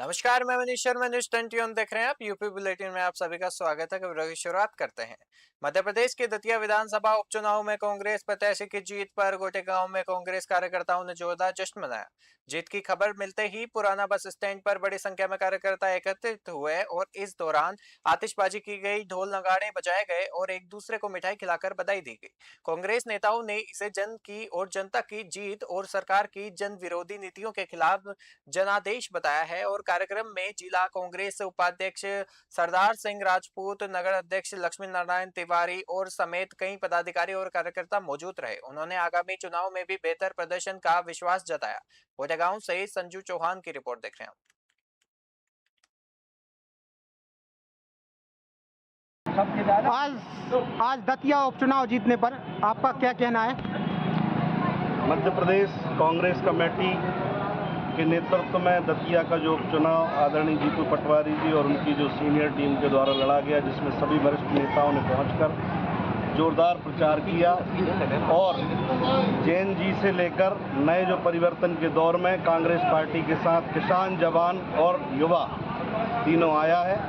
नमस्कार, मैं मनीष शर्मा, न्यूज 21 देख रहे हैं आप। यूपी बुलेटिन में आप सभी का स्वागत है। खबरों की शुरुआत करते हैं। मध्य प्रदेश के दतिया विधानसभा उपचुनाव में कांग्रेस प्रत्याशी की जीत पर गोटेगांव में कांग्रेस कार्यकर्ताओं ने जोरदार जश्न मनाया। जीत की खबर मिलते ही पुराना बस स्टैंड पर बड़ी संख्या में कार्यकर्ता एकत्रित हुए और इस दौरान आतिशबाजी की गई, ढोल नगाड़े बजाए गए और एक दूसरे को मिठाई खिलाकर बधाई दी गई। कांग्रेस नेताओं ने इसे जन की और जनता की जीत और सरकार की जन विरोधी नीतियों के खिलाफ जनादेश बताया है। और कार्यक्रम में जिला कांग्रेस उपाध्यक्ष सरदार सिंह राजपूत, नगर अध्यक्ष लक्ष्मी नारायण तिवारी और समेत कई पदाधिकारी और कार्यकर्ता मौजूद रहे। उन्होंने आगामी चुनाव में भी बेहतर प्रदर्शन का विश्वास जताया। गोटेगांव से संजू चौहान की रिपोर्ट देख रहे हैं। आज दतिया उपचुनाव जीतने पर आपका क्या कहना है? मध्य प्रदेश कांग्रेस कमेटी के नेतृत्व में दतिया का जो उपचुनाव आदरणीय जीतू पटवारी जी और उनकी जो सीनियर टीम के द्वारा लड़ा गया, जिसमें सभी वरिष्ठ नेताओं ने पहुंचकर जोरदार प्रचार किया और जैन जी से लेकर नए जो परिवर्तन के दौर में कांग्रेस पार्टी के साथ किसान, जवान और युवा तीनों आया है।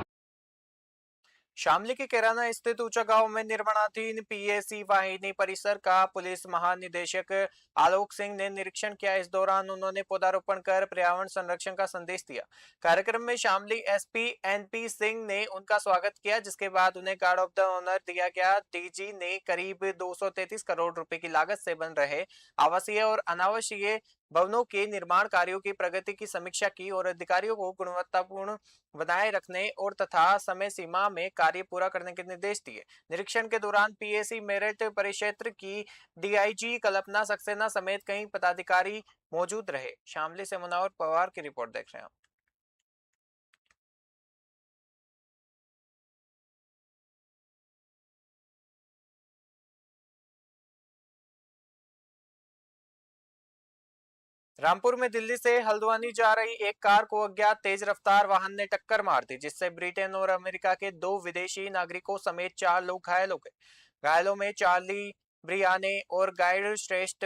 शामली के कैराना स्थित ऊंचा गांव में निर्माणाधीन पीएसी वाहिनी परिसर का पुलिस महानिदेशक आलोक सिंह ने निरीक्षण किया। इस दौरान उन्होंने पौधारोपण कर पर्यावरण संरक्षण का संदेश दिया। कार्यक्रम में शामली एसपी एनपी सिंह ने उनका स्वागत किया, जिसके बाद उन्हें गार्ड ऑफ द ऑनर दिया गया। डीजी ने करीब 233 करोड़ रुपए की लागत से बन रहे आवासीय और अनावासीय भवनों के निर्माण कार्यों की प्रगति की समीक्षा की और अधिकारियों को गुणवत्तापूर्ण बनाए रखने और तथा समय सीमा में कार्य पूरा करने के निर्देश दिए। निरीक्षण के दौरान पीएसी मेरठ परिक्षेत्र की डीआईजी कल्पना सक्सेना समेत कई पदाधिकारी मौजूद रहे। शामली से मुनावर पवार की रिपोर्ट देख रहे हैं। रामपुर में दिल्ली से हल्द्वानी जा रही एक कार को अज्ञात तेज रफ्तार वाहन ने टक्कर मार दी, जिससे ब्रिटेन और अमेरिका के 2 विदेशी नागरिकों समेत 4 लोग घायल हो गए। घायलों में चार्ली ब्रियाने और गाइड श्रेष्ठ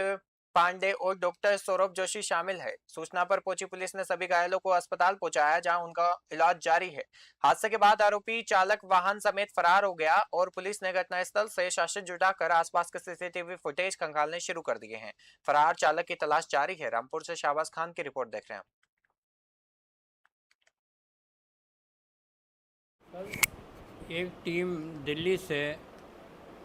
पांडे और डॉक्टर सौरभ जोशी शामिल है। सूचना पर पहुंची पुलिस ने सभी घायलों को अस्पताल पहुंचाया, जहां उनका इलाज जारी है। हादसे के बाद आरोपी चालक वाहन समेत फरार हो गया और पुलिस ने घटनास्थल से शासन जुटाकर आसपास के सीसीटीवी फुटेज खंगालने शुरू कर दिए हैं। फरार चालक की तलाश जारी है। रामपुर से शाहबाज खान की रिपोर्ट देख रहे हैं। एक टीम दिल्ली से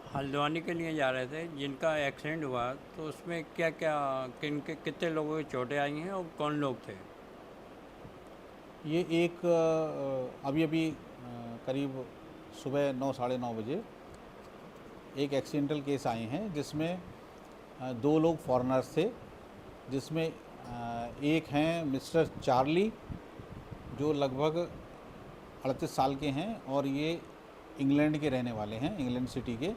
हल्द्वानी के लिए जा रहे थे, जिनका एक्सीडेंट हुआ, तो उसमें क्या क्या कितने लोगों की चोटें आई हैं और कौन लोग थे? ये एक अभी करीब सुबह 9 साढ़े 9 बजे एक एक्सीडेंटल केस आए हैं, जिसमें 2 लोग फॉरेनर्स थे, जिसमें एक हैं मिस्टर चार्ली, जो लगभग 38 साल के हैं और ये इंग्लैंड के रहने वाले हैं, इंग्लैंड सिटी के।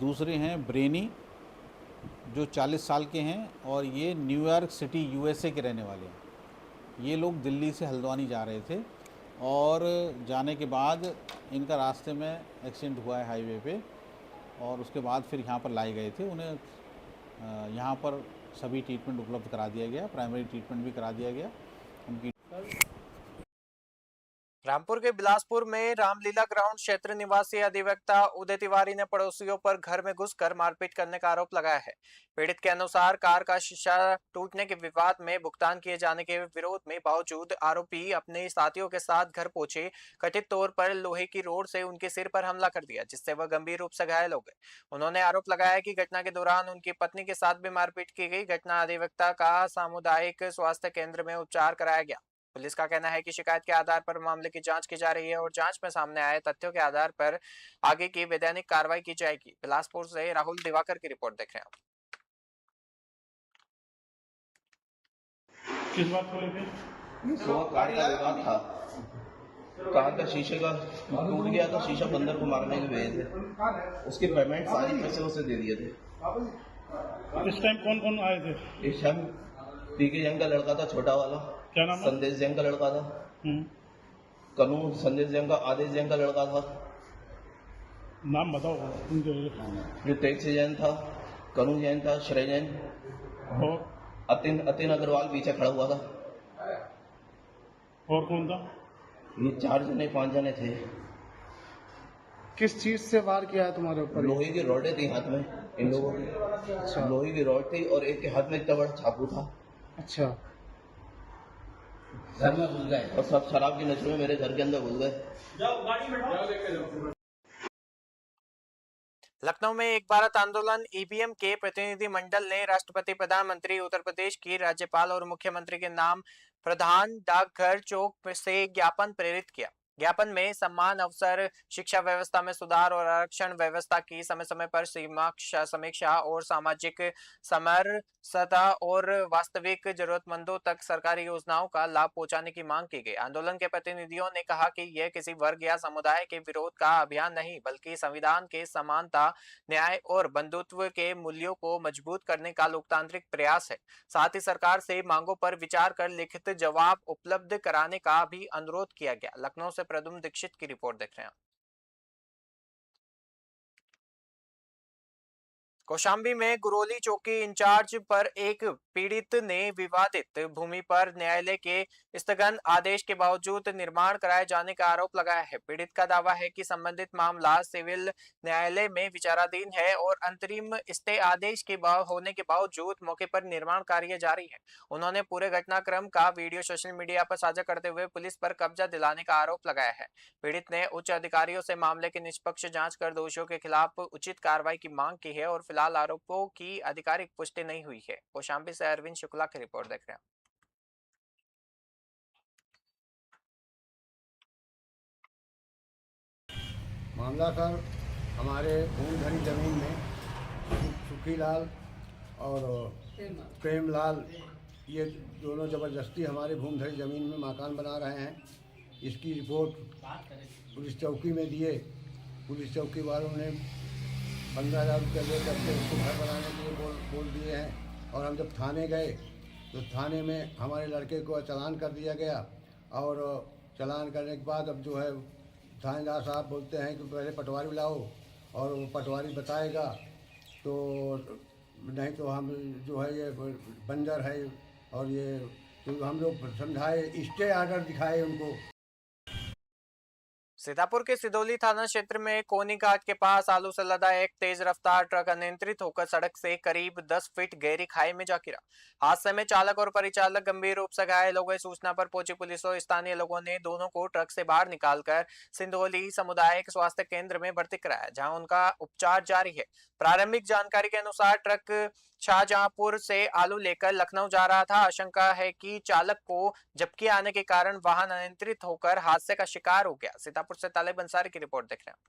दूसरे हैं ब्रेनी, जो 40 साल के हैं और ये न्यूयॉर्क सिटी यूएसए के रहने वाले हैं। ये लोग दिल्ली से हल्द्वानी जा रहे थे और जाने के बाद इनका रास्ते में एक्सीडेंट हुआ है हाईवे पे, और उसके बाद फिर यहाँ पर लाए गए थे। उन्हें यहाँ पर सभी ट्रीटमेंट उपलब्ध करा दिया गया, प्राइमरी ट्रीटमेंट भी करा दिया गया उनकी। रामपुर के बिलासपुर में रामलीला ग्राउंड क्षेत्र निवासी अधिवक्ता उदय तिवारी ने पड़ोसियों पर घर में घुसकर मारपीट करने का आरोप लगाया है। पीड़ित के अनुसार कार का शीशा टूटने के विवाद में भुगतान किए जाने के विरोध में बावजूद आरोपी अपने साथियों के साथ घर पहुंचे कथित तौर पर लोहे की रोड से उनके सिर पर हमला कर दिया, जिससे वह गंभीर रूप से घायल हो गए। उन्होंने आरोप लगाया कि घटना के दौरान उनकी पत्नी के साथ भी मारपीट की गई। घटना अधिवक्ता का सामुदायिक स्वास्थ्य केंद्र में उपचार कराया गया। पुलिस का कहना है कि शिकायत के आधार पर मामले की जांच की जा रही है और जांच में सामने आए तथ्यों के आधार पर आगे की वैधानिक कार्रवाई की जाएगी। बिलासपुर से राहुल दिवाकर की रिपोर्ट देख रहे हैं। किस बात को लेकर? कार का विवाद था। कार का शीशे का टूट गया तो शीशा बंदर को मारने के भेजे थे, उसके पेमेंट सारे पैसे उसे दे दिए थे। इस टाइम कौन कौन आए थे? इस टाइम पीके जैन का लड़का था, छोटा वाला। क्या नाम? संदेश जैन का लड़का था। कनू संदेश जैन का, आदेश जैन का लड़का था। नाम बताओ उनके। जो तेज जैन था, कनू जैन था, श्रेय जैन और अतिन अतिन अग्रवाल पीछे खड़ा हुआ था। और कौन था? ये 4 जने 5 जने थे। किस चीज से वार किया है तुम्हारे ऊपर? लोहे की रॉडें थी हाथ में इन लोगों की। अच्छा लोहे की रॉड थी और एक के हाथ में इतना बड़ा चाकू था। अच्छा। घर में घुस गए और सब शराब के नशे में मेरे घर के अंदर घुस गए। लखनऊ में एक भारत आंदोलन ईवीएम के प्रतिनिधि मंडल ने राष्ट्रपति, प्रधानमंत्री, उत्तर प्रदेश की राज्यपाल और मुख्यमंत्री के नाम प्रधान डाकघर चौक से ज्ञापन प्रेरित किया। ज्ञापन में समान अवसर, शिक्षा व्यवस्था में सुधार और आरक्षण व्यवस्था की समय समय पर समीक्षा और सामाजिक समरसता और वास्तविक जरूरतमंदों तक सरकारी योजनाओं का लाभ पहुंचाने की मांग की गई। आंदोलन के प्रतिनिधियों ने कहा कि यह किसी वर्ग या समुदाय के विरोध का अभियान नहीं, बल्कि संविधान के समानता, न्याय और बंधुत्व के मूल्यों को मजबूत करने का लोकतांत्रिक प्रयास है। साथ ही सरकार से मांगों पर विचार कर लिखित जवाब उपलब्ध कराने का भी अनुरोध किया गया। लखनऊ से प्रद्युम्न दीक्षित की रिपोर्ट देख रहे हैं। कौशाम्बी में गुरोली चौकी इंचार्ज पर एक पीड़ित ने विवादित भूमि पर न्यायालय के स्थगन आदेश के बावजूद निर्माण कराए जाने का आरोप लगाया है। पीड़ित का दावा है कि संबंधित मामला सिविल न्यायालय में विचाराधीन है और अंतरिम स्टे आदेश के होने के बावजूद मौके पर निर्माण कार्य जारी है। उन्होंने पूरे घटनाक्रम का वीडियो सोशल मीडिया पर साझा करते हुए पुलिस पर कब्जा दिलाने का आरोप लगाया है। पीड़ित ने उच्च अधिकारियों से मामले की निष्पक्ष जांच कर दोषियों के खिलाफ उचित कार्रवाई की मांग की है और फिलहाल आरोपों की आधिकारिक पुष्टि नहीं हुई है। कौशाम्बी से अरविंद शुक्ला की रिपोर्ट देख रहे हैं। मामला सर हमारे भूमधरी जमीन में सुखीलाल और प्रेमलाल ये दोनों ज़बरदस्ती हमारे भूमधरी ज़मीन में मकान बना रहे हैं। इसकी रिपोर्ट पुलिस चौकी में दिए। पुलिस चौकी वालों ने 15,000 रुपये दे करके उसको घर बनाने के लिए बोल दिए हैं। और हम जब थाने गए तो थाने में हमारे लड़के को चालान कर दिया गया और चालान करने के बाद अब जो है थानेदार साहब बोलते हैं कि पहले पटवारी लाओ और वो पटवारी बताएगा, तो नहीं तो हम जो है ये बंजर है। और ये तो हम लोग समझाए, स्टे ऑर्डर दिखाए उनको। सीतापुर के सिदौली थाना क्षेत्र में कोनी घाट के पास आलू से लदा एक तेज रफ्तार ट्रक अनियंत्रित होकर सड़क से करीब 10 फीट गहरी खाई में जा गिरा। हादसे में चालक और परिचालक गंभीर रूप से घायल हो गए। सूचना पर पहुंची पुलिस और स्थानीय लोगों ने दोनों को ट्रक से बाहर निकालकर सिंधौली सामुदायिक स्वास्थ्य केंद्र में भर्ती कराया, जहां उनका उपचार जारी है। प्रारंभिक जानकारी के अनुसार ट्रक शाहजहांपुर से आलू लेकर लखनऊ जा रहा था। आशंका है कि चालक को झपकी आने के कारण वाहन अनियंत्रित होकर हादसे का शिकार हो गया। सीतापुर से तालिब अंसारी की रिपोर्ट देख रहे हैं।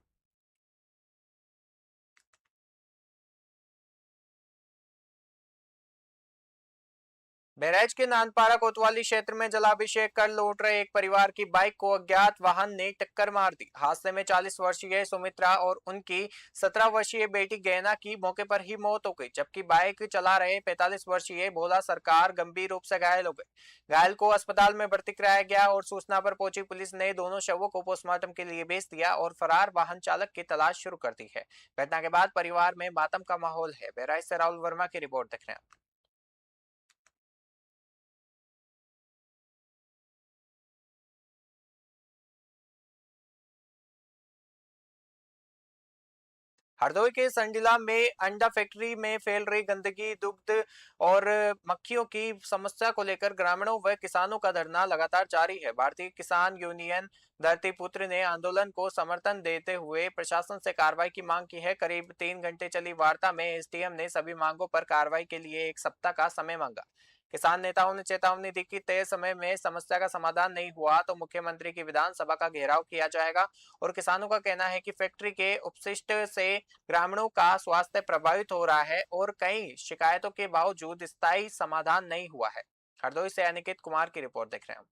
बहराइच के नानपारा कोतवाली क्षेत्र में जलाभिषेक कर लौट रहे एक परिवार की बाइक को अज्ञात वाहन ने टक्कर मार दी। हादसे में 40 वर्षीय सुमित्रा और उनकी 17 वर्षीय बेटी गहना की मौके पर ही मौत हो गई, जबकि बाइक चला रहे 45 वर्षीय भोला सरकार गंभीर रूप से घायल हो गए। घायल को अस्पताल में भर्ती कराया गया और सूचना पर पहुंची पुलिस ने दोनों शवों को पोस्टमार्टम के लिए भेज दिया और फरार वाहन चालक की तलाश शुरू कर दी है। घटना के बाद परिवार में मातम का माहौल है। बहराइच से राहुल वर्मा की रिपोर्ट देख रहे हैं। हरदोई के संडिला में अंडा फैक्ट्री में फैल रही गंदगी, दुग्ध और मक्खियों की समस्या को लेकर ग्रामीणों व किसानों का धरना लगातार जारी है। भारतीय किसान यूनियन धरतीपुत्र ने आंदोलन को समर्थन देते हुए प्रशासन से कार्रवाई की मांग की है। करीब 3 घंटे चली वार्ता में एसडीएम ने सभी मांगों पर कार्रवाई के लिए 1 सप्ताह का समय मांगा। किसान नेताओं ने चेतावनी दी कि तय समय में समस्या का समाधान नहीं हुआ तो मुख्यमंत्री की विधानसभा का घेराव किया जाएगा। और किसानों का कहना है कि फैक्ट्री के अपशिष्ट से ग्रामीणों का स्वास्थ्य प्रभावित हो रहा है और कई शिकायतों के बावजूद स्थायी समाधान नहीं हुआ है। हरदोई से अनिकेत कुमार की रिपोर्ट देख रहे हैं।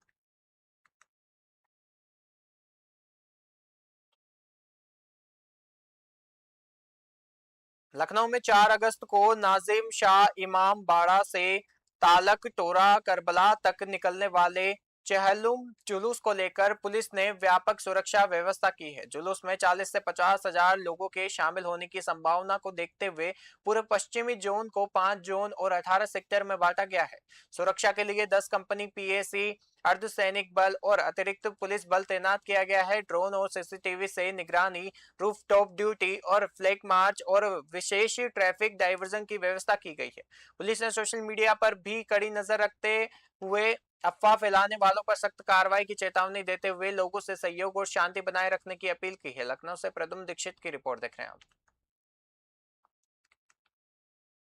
लखनऊ में 4 अगस्त को नाजिम शाह इमाम बाड़ा से तालक टोरा करबला तक निकलने वाले चेहल्लुम जुलूस को लेकर पुलिस ने व्यापक सुरक्षा व्यवस्था की है। जुलूस में 40 से 50 हजार लोगों के शामिल होने की संभावना को देखते हुए पूरे पश्चिमी जोन को 5 जोन और 18 सेक्टर में बांटा गया है। सुरक्षा के लिए 10 कंपनी पीएसी, अर्धसैनिक बल और अतिरिक्त पुलिस बल तैनात किया गया है। ड्रोन और सीसीटीवी से निगरानी, रूफटॉप ड्यूटी और फ्लैग मार्च और विशेष ट्रैफिक डाइवर्जन की व्यवस्था की गई है। पुलिस ने सोशल मीडिया पर भी कड़ी नजर रखते हुए अफवाह फैलाने वालों पर सख्त कार्रवाई की चेतावनी देते हुए लोगों से सहयोग और शांति बनाए रखने की अपील की है। लखनऊ से प्रद्युम्न दीक्षित की रिपोर्ट देख रहे हैं आप।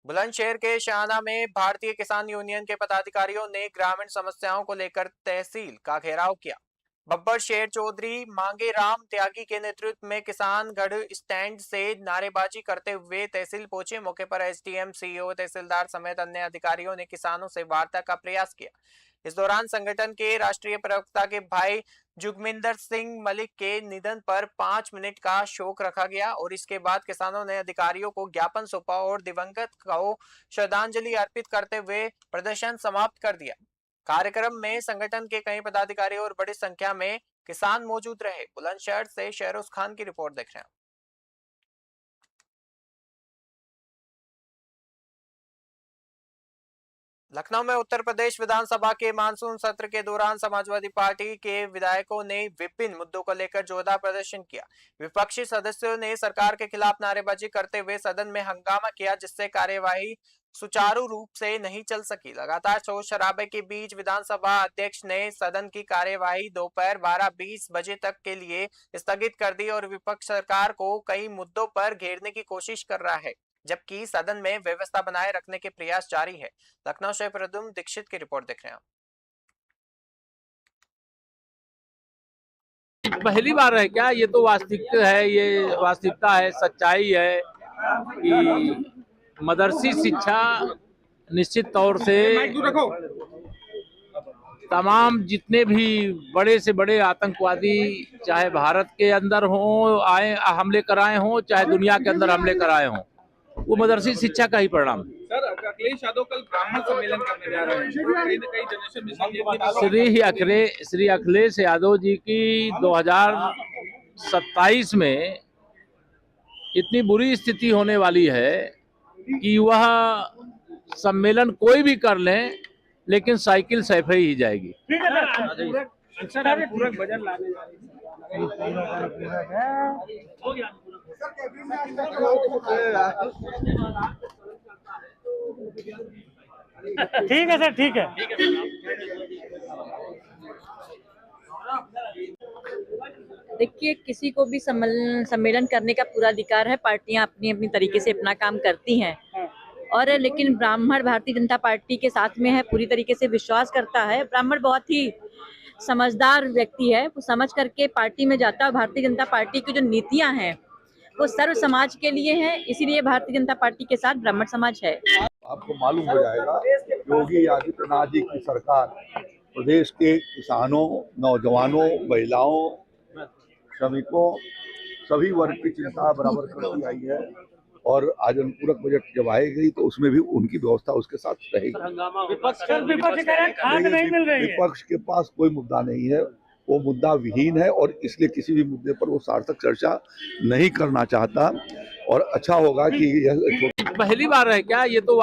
बुलंदशहर के शाहना में भारतीय किसान यूनियन के पदाधिकारियों ने ग्रामीण समस्याओं को लेकर तहसील का घेराव किया। बब्बर शेर चौधरी मांगे राम त्यागी के नेतृत्व में किसान गढ़ स्टैंड से नारेबाजी करते हुए तहसील पहुंचे। मौके पर एसडीएम, सीईओ, तहसीलदार समेत अन्य अधिकारियों ने किसानों से वार्ता का प्रयास किया। इस दौरान संगठन के राष्ट्रीय प्रवक्ता के भाई जुगमिंदर सिंह मलिक के निधन पर 5 मिनट का शोक रखा गया और इसके बाद किसानों ने अधिकारियों को ज्ञापन सौंपा और दिवंगत को श्रद्धांजलि अर्पित करते हुए प्रदर्शन समाप्त कर दिया। कार्यक्रम में संगठन के कई पदाधिकारी और बड़ी संख्या में किसान मौजूद रहे। बुलंदशहर से शहरोज खान की रिपोर्ट देख रहे हैं। लखनऊ में उत्तर प्रदेश विधानसभा के मानसून सत्र के दौरान समाजवादी पार्टी के विधायकों ने विभिन्न मुद्दों को लेकर जोरदार प्रदर्शन किया। विपक्षी सदस्यों ने सरकार के खिलाफ नारेबाजी करते हुए सदन में हंगामा किया, जिससे कार्यवाही सुचारू रूप से नहीं चल सकी। लगातार शोर शराबे के बीच विधानसभा अध्यक्ष ने सदन की कार्यवाही दोपहर 12:20 बजे तक के लिए स्थगित कर दी और विपक्ष सरकार को कई मुद्दों पर घेरने की कोशिश कर रहा है, जबकि सदन में व्यवस्था बनाए रखने के प्रयास जारी है। लखनऊ से प्रद्युम्न दीक्षित की रिपोर्ट देख रहे हैं। पहली बार है क्या? ये तो वास्तविकता है, ये वास्तविकता है, सच्चाई है कि मदरसी शिक्षा निश्चित तौर से तमाम जितने भी बड़े से बड़े आतंकवादी चाहे भारत के अंदर हों, आए हमले कराए हों, चाहे दुनिया के अंदर हमले कराए हों, वो मदरसी शिक्षा का ही परिणाम। सर, अखिलेश यादव कल ब्राह्मण सम्मेलन करने जा रहे हैं, कहीं न कहीं जनरेशन श्री अखिलेश यादव जी की 2027 में इतनी बुरी स्थिति होने वाली है कि वह सम्मेलन कोई भी कर लें, लेकिन साइकिल सैफे ही जाएगी। पूरक बजट लाने जा रही ठीक है सर, ठीक है। देखिए, किसी को भी सम्मेलन करने का पूरा अधिकार है। पार्टियां अपनी अपनी तरीके से अपना काम करती हैं, और लेकिन ब्राह्मण भारतीय जनता पार्टी के साथ में है, पूरी तरीके से विश्वास करता है। ब्राह्मण बहुत ही समझदार व्यक्ति है, वो समझ करके पार्टी में जाता है। भारतीय जनता पार्टी की जो नीतियां हैं वो सर्व समाज के लिए हैं, इसीलिए भारतीय जनता पार्टी के साथ ब्राह्मण समाज है। आपको मालूम हो जाएगा, योगी आदित्यनाथ जी की सरकार प्रदेश के किसानों, नौजवानों, महिलाओं, श्रमिकों, सभी वर्ग की चिंता बराबर करती आई है। और आज अनुपूरक बजट जब आएगी तो उसमें भी उनकी व्यवस्था उसके साथ रहेगी। विपक्ष के पास कोई मुद्दा नहीं है, वो मुद्दा विहीन है और इसलिए किसी भी मुद्दे पर वो सार्थक चर्चा नहीं करना चाहता। और अच्छा होगा कि यह पहली बार है क्या? ये तो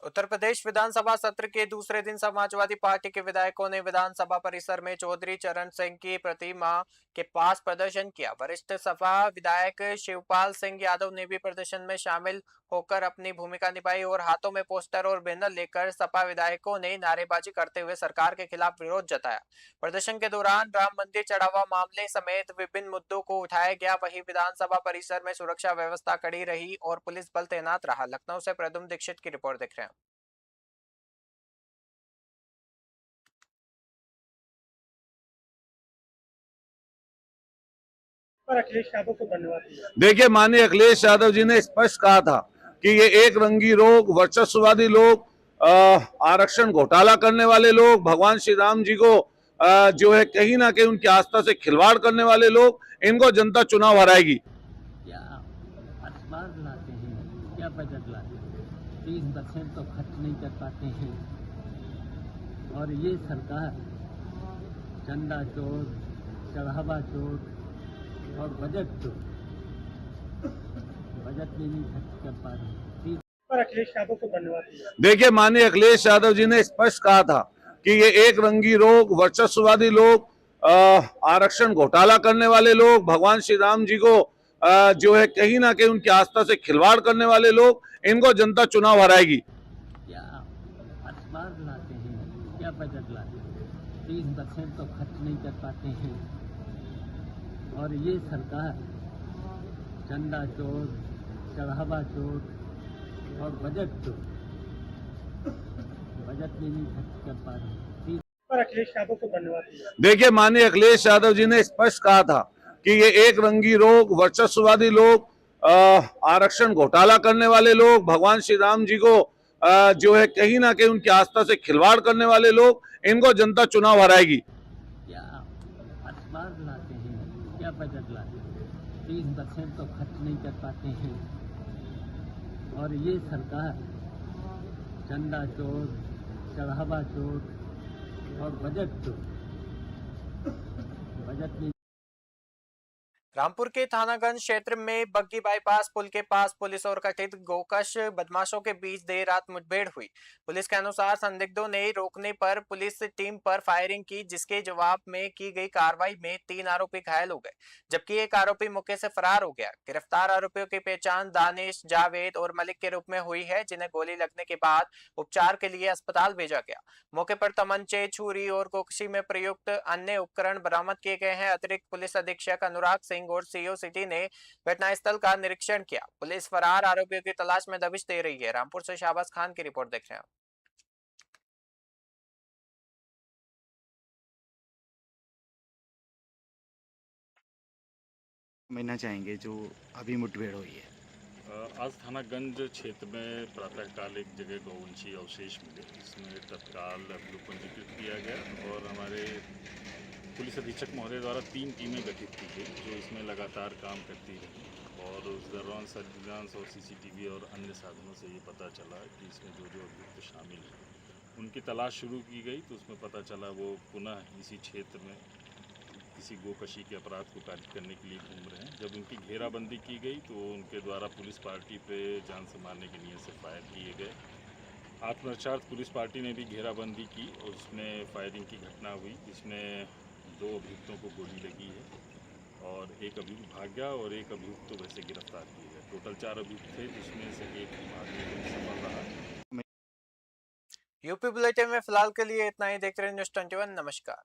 उत्तर प्रदेश विधानसभा सत्र के दूसरे दिन समाजवादी पार्टी के विधायकों ने विधानसभा परिसर में चौधरी चरण सिंह की प्रतिमा के पास प्रदर्शन किया। वरिष्ठ सपा विधायक शिवपाल सिंह यादव ने भी प्रदर्शन में शामिल होकर अपनी भूमिका निभाई और हाथों में पोस्टर और बैनर लेकर सपा विधायकों ने नारेबाजी करते हुए सरकार के खिलाफ विरोध जताया। प्रदर्शन के दौरान राम मंदिर चढ़ावा मामले समेत विभिन्न मुद्दों को उठाया गया। वहीं विधानसभा परिसर में सुरक्षा व्यवस्था कड़ी रही और पुलिस बल तैनात रहा। लखनऊ से प्रद्युम्न दीक्षित की रिपोर्ट देख रहे हैं। अखिलेश यादव को धन्यवाद। देखिए, माननीय अखिलेश यादव जी ने स्पष्ट कहा था कि ये एक रंगी लोग, वर्चस्ववादी लोग, आरक्षण घोटाला करने वाले लोग, भगवान श्री राम जी को जो है कहीं ना कहीं उनकी आस्था से खिलवाड़ करने वाले लोग, इनको जनता चुनाव हराएगी। क्या अखबार लाते हैं, क्या बजट लाते हैं, 30% तो खर्च नहीं कर पाते हैं। और ये सरकार चंदा चोर, चढ़ावा चोर और बजट चोर, बजट में नहीं खर्च कर पा रही। पर अखिलेश यादव को धन्यवाद। देखिए, माननीय अखिलेश यादव जी ने स्पष्ट कहा था कि ये एक रंगी लोग, वर्चस्ववादी लोग, आरक्षण घोटाला करने वाले लोग, भगवान श्री राम जी को जो है कहीं ना कहीं उनकी आस्था से खिलवाड़ करने वाले लोग, इनको जनता चुनाव हराएगी। क्या अखबार लाते हैं, क्या बजट लाते हैं, 30% तो खर्च नहीं कर पाते हैं। और ये सरकार चंदा चोर, चढ़ावा चोर और बजट चोर, बजट में नहीं खर्च कर पा रही। पर अखिलेश यादव को धन्यवाद। देखिए, माननीय अखिलेश यादव जी ने स्पष्ट कहा था कि ये एक रंगी लोग, वर्चस्ववादी लोग, आरक्षण घोटाला करने वाले लोग, भगवान श्री राम जी को जो है कहीं ना कहीं उनकी आस्था से खिलवाड़ करने वाले लोग, इनको जनता चुनाव हराएगी। क्या अखबार लाते हैं, क्या बजट लाते हैं, 30% तो खर्च नहीं कर पाते हैं। और ये सरकार चंदा चोर, चढ़ावा चोर और बजट चोर, बजट में। रामपुर के थानागंज क्षेत्र में बग्गी बाईपास पुल के पास पुलिस और कथित गोकश बदमाशों के बीच देर रात मुठभेड़ हुई। पुलिस के अनुसार संदिग्धों ने रोकने पर पुलिस टीम पर फायरिंग की, जिसके जवाब में की गई कार्रवाई में 3 आरोपी घायल हो गए, जबकि एक आरोपी मौके से फरार हो गया। गिरफ्तार आरोपियों की पहचान दानिश, जावेद और मलिक के रूप में हुई है, जिन्हें गोली लगने के बाद उपचार के लिए अस्पताल भेजा गया। मौके पर तमंचे, छुरी और गोकशी में प्रयुक्त अन्य उपकरण बरामद किए गए हैं। अतिरिक्त पुलिस अधीक्षक अनुराग सिंह और सीओ सिटी ने घटनास्थल का निरीक्षण किया। पुलिस फरार आरोपियों की तलाश में दबिश दे रही है। रामपुर से शाहबाज खान की रिपोर्ट देख रहे हैं। समझना चाहेंगे जो अभी मुठभेड़ हुई है। आज थानागंज क्षेत्र में प्रातःकाल एक जगह गौवंशी अवशेष मिले, जिसमें तत्काल पंजीकृत किया गया और हमारे पुलिस अधीक्षक महोदय द्वारा 3 टीमें गठित की गई, जो इसमें लगातार काम करती रही। और उस दौरान सर्विलांस और सीसीटीवी और अन्य साधनों से ये पता चला कि इसमें जो जो अभियुक्त शामिल हैं उनकी तलाश शुरू की गई। तो उसमें पता चला वो पुनः इसी क्षेत्र में किसी गोकशी के अपराध को कारित करने के लिए घूम रहे हैं। जब उनकी घेराबंदी की गई तो उनके द्वारा पुलिस पार्टी पे जान से मारने के नीयत से फायर किए गए। आत्मरक्षार्थ पुलिस पार्टी ने भी घेराबंदी की और उसमें फायरिंग की घटना हुई, जिसमें 2 अभियुक्तों को गोली लगी है और एक अभियुक्त भाग गया और एक अभियुक्त तो वैसे गिरफ्तार किए गए। टोटल 4 अभियुक्त थे, जिसमें से एक भागने में सफल रहा। यूपी बुलेटिन में फिलहाल के लिए इतना ही। देखते रहिए न्यूज़ 21। नमस्कार।